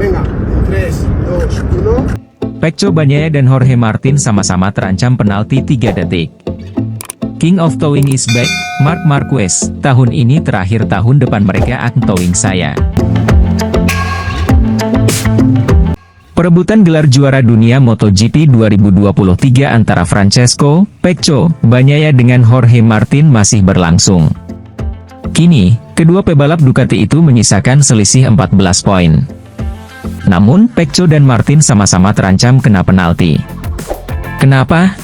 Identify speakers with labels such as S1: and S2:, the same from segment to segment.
S1: Venga, en 3, 2, 1.
S2: Pecco Bagnaia dan Jorge Martin sama-sama terancam penalti 3 detik. King of Towing is back, Marc Marquez. Tahun ini terakhir, tahun depan mereka akan towing saya. Perebutan gelar juara dunia MotoGP 2023 antara Francesco Pecco Bagnaia dengan Jorge Martin masih berlangsung. Kini, kedua pebalap Ducati itu menyisakan selisih 14 poin. Namun, Pecco dan Martin sama-sama terancam kena penalti. Kenapa?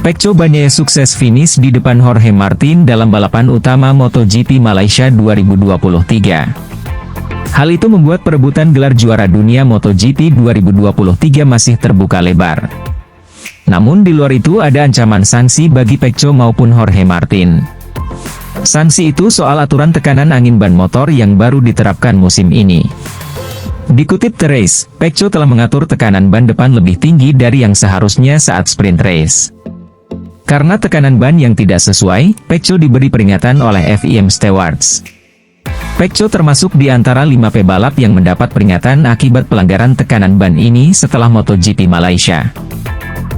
S2: Pecco Bagnaia sukses finish di depan Jorge Martin dalam balapan utama MotoGP Malaysia 2023. Hal itu membuat perebutan gelar juara dunia MotoGP 2023 masih terbuka lebar. Namun di luar itu ada ancaman sanksi bagi Pecco maupun Jorge Martin. Sanksi itu soal aturan tekanan angin ban motor yang baru diterapkan musim ini. Dikutip The Race, Pecco telah mengatur tekanan ban depan lebih tinggi dari yang seharusnya saat sprint race. Karena tekanan ban yang tidak sesuai, Pecco diberi peringatan oleh FIM Stewards. Pecco termasuk di antara 5 pebalap yang mendapat peringatan akibat pelanggaran tekanan ban ini setelah MotoGP Malaysia.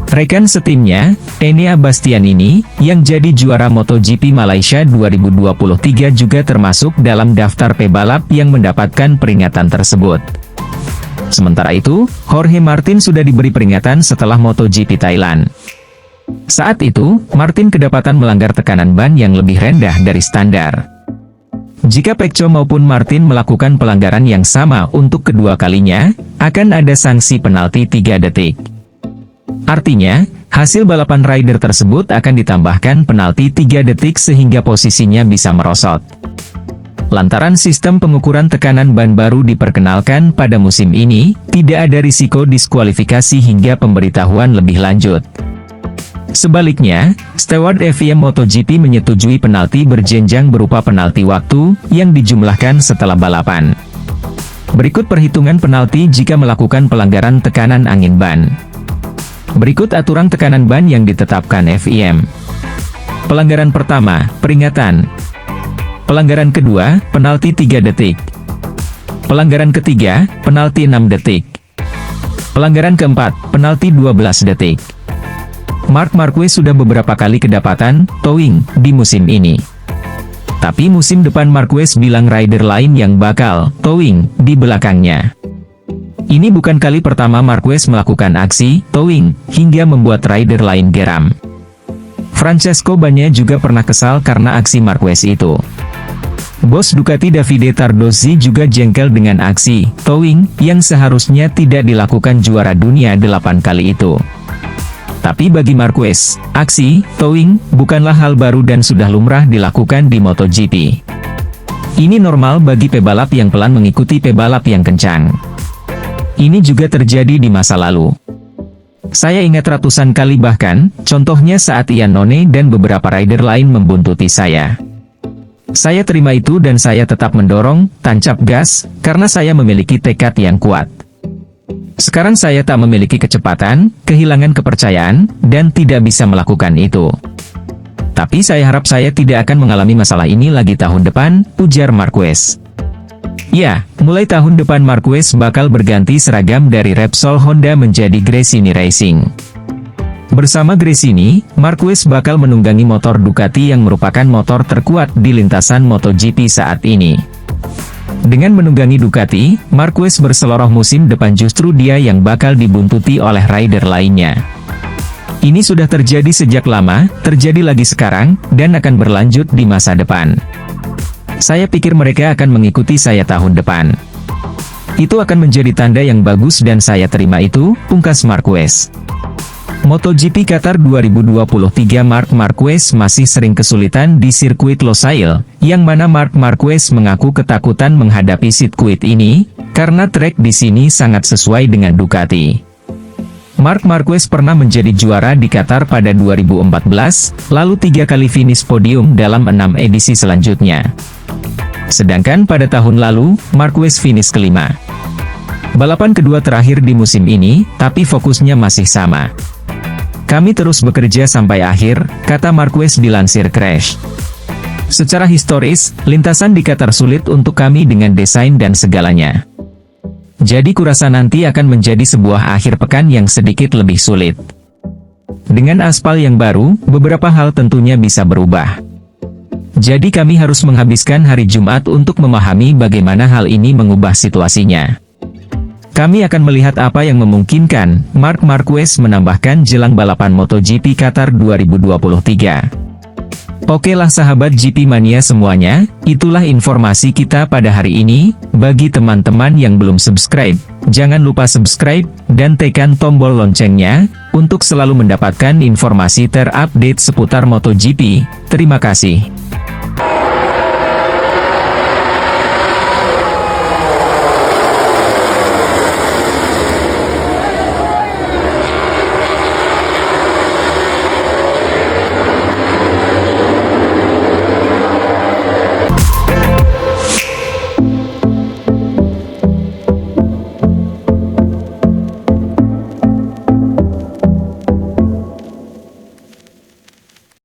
S2: Rekan setimnya, Enea Bastianini, yang jadi juara MotoGP Malaysia 2023 juga termasuk dalam daftar pebalap yang mendapatkan peringatan tersebut. Sementara itu, Jorge Martin sudah diberi peringatan setelah MotoGP Thailand. Saat itu, Martin kedapatan melanggar tekanan ban yang lebih rendah dari standar. Jika Pecco maupun Martin melakukan pelanggaran yang sama untuk kedua kalinya, akan ada sanksi penalti 3 detik. Artinya, hasil balapan rider tersebut akan ditambahkan penalti 3 detik sehingga posisinya bisa merosot. Lantaran sistem pengukuran tekanan ban baru diperkenalkan pada musim ini, tidak ada risiko diskualifikasi hingga pemberitahuan lebih lanjut. Sebaliknya, steward FIM MotoGP menyetujui penalti berjenjang berupa penalti waktu, yang dijumlahkan setelah balapan. Berikut perhitungan penalti jika melakukan pelanggaran tekanan angin ban. Berikut aturan tekanan ban yang ditetapkan FIM. Pelanggaran pertama, peringatan. Pelanggaran kedua, penalti 3 detik. Pelanggaran ketiga, penalti 6 detik. Pelanggaran keempat, penalti 12 detik. Marc Marquez sudah beberapa kali kedapatan towing di musim ini. Tapi musim depan Marquez bilang rider lain yang bakal towing di belakangnya. Ini bukan kali pertama Marquez melakukan aksi towing hingga membuat rider lain geram. Francesco Bagnaia juga pernah kesal karena aksi Marquez itu. Bos Ducati Davide Tardozzi juga jengkel dengan aksi towing yang seharusnya tidak dilakukan juara dunia 8 kali itu. Tapi bagi Marquez, aksi towing bukanlah hal baru dan sudah lumrah dilakukan di MotoGP. Ini normal bagi pebalap yang pelan mengikuti pebalap yang kencang. Ini juga terjadi di masa lalu. Saya ingat ratusan kali, bahkan, contohnya saat Iannone dan beberapa rider lain membuntuti saya. Saya terima itu dan saya tetap mendorong, tancap gas, karena saya memiliki tekad yang kuat. Sekarang saya tak memiliki kecepatan, kehilangan kepercayaan, dan tidak bisa melakukan itu. Tapi saya harap saya tidak akan mengalami masalah ini lagi tahun depan, ujar Marquez. Ya, mulai tahun depan Marquez bakal berganti seragam dari Repsol Honda menjadi Gresini Racing. Bersama Gresini, Marquez bakal menunggangi motor Ducati yang merupakan motor terkuat di lintasan MotoGP saat ini. Dengan menunggangi Ducati, Marquez berseloroh musim depan justru dia yang bakal dibuntuti oleh rider lainnya. Ini sudah terjadi sejak lama, terjadi lagi sekarang, dan akan berlanjut di masa depan. Saya pikir mereka akan mengikuti saya tahun depan. Itu akan menjadi tanda yang bagus dan saya terima itu, pungkas Marquez. MotoGP Qatar 2023 Marc Marquez masih sering kesulitan di sirkuit Losail, yang mana Marc Marquez mengaku ketakutan menghadapi sirkuit ini, karena trek di sini sangat sesuai dengan Ducati. Marc Marquez pernah menjadi juara di Qatar pada 2014, lalu 3 kali finish podium dalam 6 edisi selanjutnya. Sedangkan pada tahun lalu, Marquez finish kelima. Balapan kedua terakhir di musim ini, tapi fokusnya masih sama. Kami terus bekerja sampai akhir, kata Marquez dilansir Crash. Secara historis, lintasan di Qatar sulit untuk kami dengan desain dan segalanya. Jadi kurasa nanti akan menjadi sebuah akhir pekan yang sedikit lebih sulit. Dengan aspal yang baru, beberapa hal tentunya bisa berubah. Jadi kami harus menghabiskan hari Jumat untuk memahami bagaimana hal ini mengubah situasinya. Kami akan melihat apa yang memungkinkan. Marc Marquez menambahkan jelang balapan MotoGP Qatar 2023. Oke lah sahabat GP Mania semuanya, itulah informasi kita pada hari ini. Bagi teman-teman yang belum subscribe, jangan lupa subscribe, dan tekan tombol loncengnya, untuk selalu mendapatkan informasi terupdate seputar MotoGP. Terima kasih.